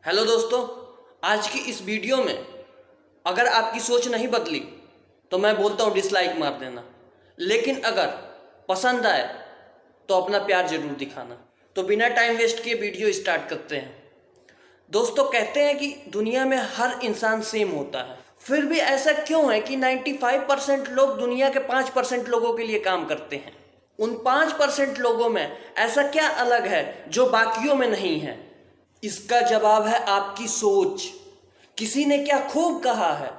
Hello दोस्तों, आज की इस वीडियो में अगर आपकी सोच नहीं बदली तो मैं बोलता हूँ डिसलाइक मार देना। लेकिन अगर पसंद आए तो अपना प्यार ज़रूर दिखाना। तो बिना टाइम वेस्ट किए वीडियो स्टार्ट करते हैं। दोस्तों, कहते हैं कि दुनिया में हर इंसान सेम होता है, फिर भी ऐसा क्यों है कि 95% लोग दुनिया के 5% लोगों के लिए काम करते हैं। उन 5% लोगों में ऐसा क्या अलग है जो बाकियों में नहीं है? इसका जवाब है आपकी सोच। किसी ने क्या खूब कहा है,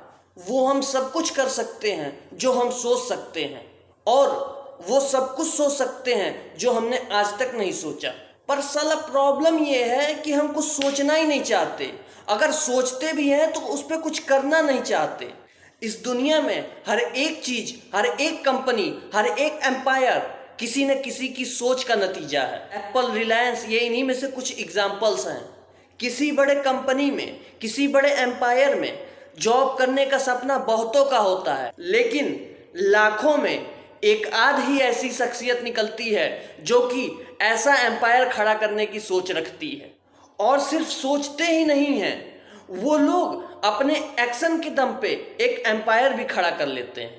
वो हम सब कुछ कर सकते हैं जो हम सोच सकते हैं, और वो सब कुछ सोच सकते हैं जो हमने आज तक नहीं सोचा। पर साला प्रॉब्लम ये है कि हम कुछ सोचना ही नहीं चाहते। अगर सोचते भी हैं तो उस पर कुछ करना नहीं चाहते। इस दुनिया में हर एक चीज, हर एक कंपनी, हर एक एम्पायर किसी न किसी की सोच का नतीजा है। एप्पल, रिलायंस, ये इन्हीं में से कुछ एग्जाम्पल्स हैं। किसी बड़े कंपनी में, किसी बड़े एम्पायर में जॉब करने का सपना बहुतों का होता है, लेकिन लाखों में एक आध ही ऐसी शख्सियत निकलती है जो कि ऐसा एम्पायर खड़ा करने की सोच रखती है। और सिर्फ सोचते ही नहीं हैं, वो लोग अपने एक्शन के दम पे एक एम्पायर भी खड़ा कर लेते हैं।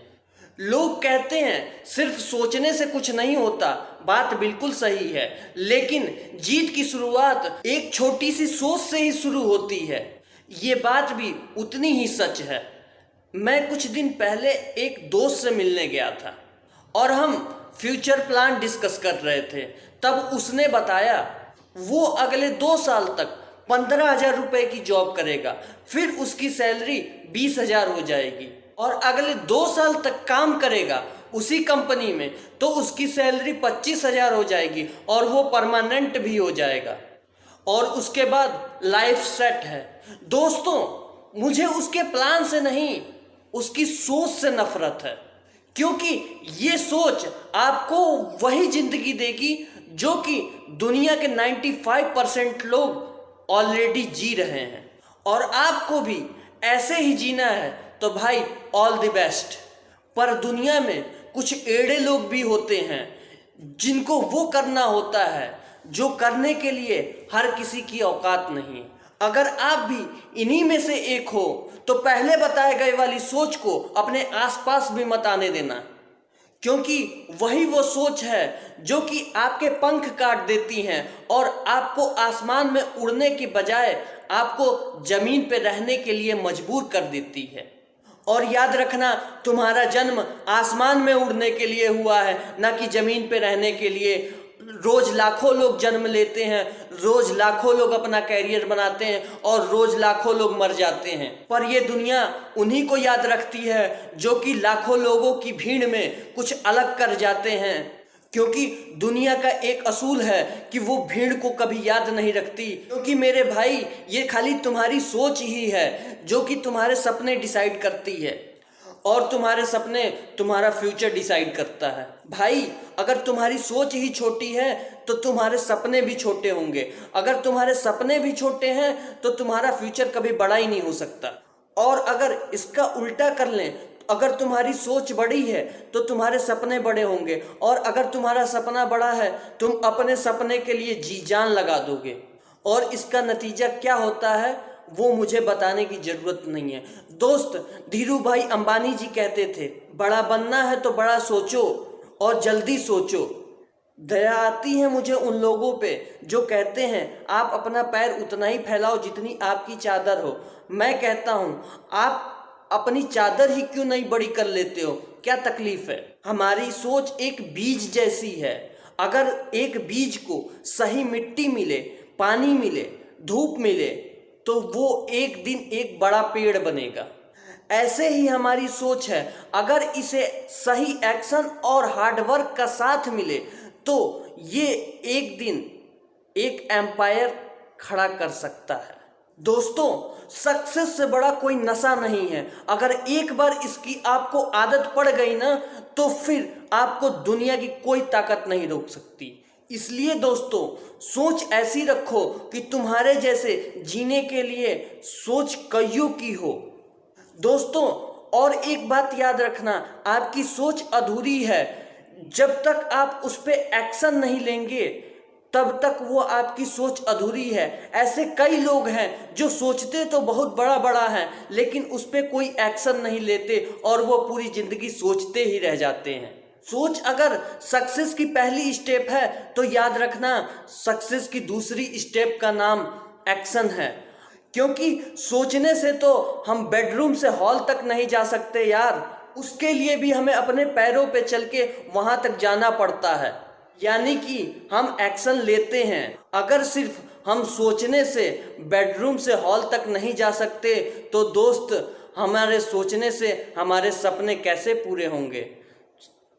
लोग कहते हैं सिर्फ सोचने से कुछ नहीं होता, बात बिल्कुल सही है, लेकिन जीत की शुरुआत एक छोटी सी सोच से ही शुरू होती है। ये बात भी उतनी ही सच है। मैं कुछ दिन पहले एक दोस्त से मिलने गया था और हम फ्यूचर प्लान डिस्कस कर रहे थे। तब उसने बताया वो अगले 2 साल तक 15,000 रुपये की जॉब करेगा, फिर उसकी सैलरी 20,000 हो जाएगी, और अगले 2 साल तक काम करेगा उसी कंपनी में तो उसकी सैलरी 25,000 हो जाएगी और वो परमानेंट भी हो जाएगा, और उसके बाद लाइफ सेट है। दोस्तों, मुझे उसके प्लान से नहीं, उसकी सोच से नफरत है, क्योंकि ये सोच आपको वही जिंदगी देगी जो कि दुनिया के 95% लोग ऑलरेडी जी रहे हैं। और आपको भी ऐसे ही जीना है तो भाई ऑल द बेस्ट। पर दुनिया में कुछ एड़े लोग भी होते हैं जिनको वो करना होता है जो करने के लिए हर किसी की औकात नहीं। अगर आप भी इन्हीं में से एक हो तो पहले बताए गए वाली सोच को अपने आसपास भी मत आने देना, क्योंकि वही वो सोच है जो कि आपके पंख काट देती हैं और आपको आसमान में उड़ने के बजाय आपको जमीन पर रहने के लिए मजबूर कर देती है। और याद रखना, तुम्हारा जन्म आसमान में उड़ने के लिए हुआ है, ना कि जमीन पे रहने के लिए। रोज लाखों लोग जन्म लेते हैं, रोज लाखों लोग अपना कैरियर बनाते हैं और रोज लाखों लोग मर जाते हैं, पर ये दुनिया उन्हीं को याद रखती है जो कि लाखों लोगों की भीड़ में कुछ अलग कर जाते हैं। क्योंकि दुनिया का एक असूल है कि वो भीड़ को कभी याद नहीं रखती। क्योंकि मेरे भाई, ये खाली तुम्हारी सोच ही है जो कि तुम्हारे सपने डिसाइड करती है, और तुम्हारे सपने तुम्हारा फ्यूचर डिसाइड करता है। भाई, अगर तुम्हारी सोच ही छोटी है तो तुम्हारे सपने भी छोटे होंगे। अगर तुम्हारे सपने भी छोटे हैं तो तुम्हारा फ्यूचर कभी बड़ा ही नहीं हो सकता। और अगर इसका उल्टा कर लें, अगर तुम्हारी सोच बड़ी है तो तुम्हारे सपने बड़े होंगे, और अगर तुम्हारा सपना बड़ा है तुम अपने सपने के लिए जी जान लगा दोगे। और इसका नतीजा क्या होता है वो मुझे बताने की जरूरत नहीं है। दोस्त, धीरू भाई अंबानी जी कहते थे, बड़ा बनना है तो बड़ा सोचो और जल्दी सोचो। दया आती है मुझे उन लोगों पे जो कहते हैं आप अपना पैर उतना ही फैलाओ जितनी आपकी चादर हो। मैं कहता हूँ, आप अपनी चादर ही क्यों नहीं बड़ी कर लेते हो? क्या तकलीफ है? हमारी सोच एक बीज जैसी है। अगर एक बीज को सही मिट्टी मिले, पानी मिले, धूप मिले, तो वो एक दिन एक बड़ा पेड़ बनेगा। ऐसे ही हमारी सोच है, अगर इसे सही एक्शन और हार्डवर्क का साथ मिले तो ये एक दिन एक एम्पायर खड़ा कर सकता है। दोस्तों, सक्सेस से बड़ा कोई नशा नहीं है। अगर एक बार इसकी आपको आदत पड़ गई ना, तो फिर आपको दुनिया की कोई ताकत नहीं रोक सकती। इसलिए दोस्तों, सोच ऐसी रखो कि तुम्हारे जैसे जीने के लिए सोच कईयों की हो। दोस्तों, और एक बात याद रखना, आपकी सोच अधूरी है जब तक आप उस पर एक्शन नहीं लेंगे। तब तक वो आपकी सोच अधूरी है। ऐसे कई लोग हैं जो सोचते तो बहुत बड़ा बड़ा है, लेकिन उस पर कोई एक्शन नहीं लेते और वो पूरी जिंदगी सोचते ही रह जाते हैं। सोच अगर सक्सेस की पहली स्टेप है तो याद रखना सक्सेस की दूसरी स्टेप का नाम एक्शन है। क्योंकि सोचने से तो हम बेडरूम से हॉल तक नहीं जा सकते यार, उसके लिए भी हमें अपने पैरों पे चल के वहां तक जाना पड़ता है। यानी कि हम एक्शन लेते हैं। अगर सिर्फ हम सोचने से बेडरूम से हॉल तक नहीं जा सकते तो दोस्त, हमारे सोचने से हमारे सपने कैसे पूरे होंगे।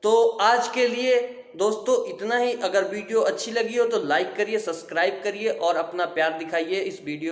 तो आज के लिए दोस्तों इतना ही। अगर वीडियो अच्छी लगी हो तो लाइक करिए, सब्सक्राइब करिए और अपना प्यार दिखाइए इस वीडियो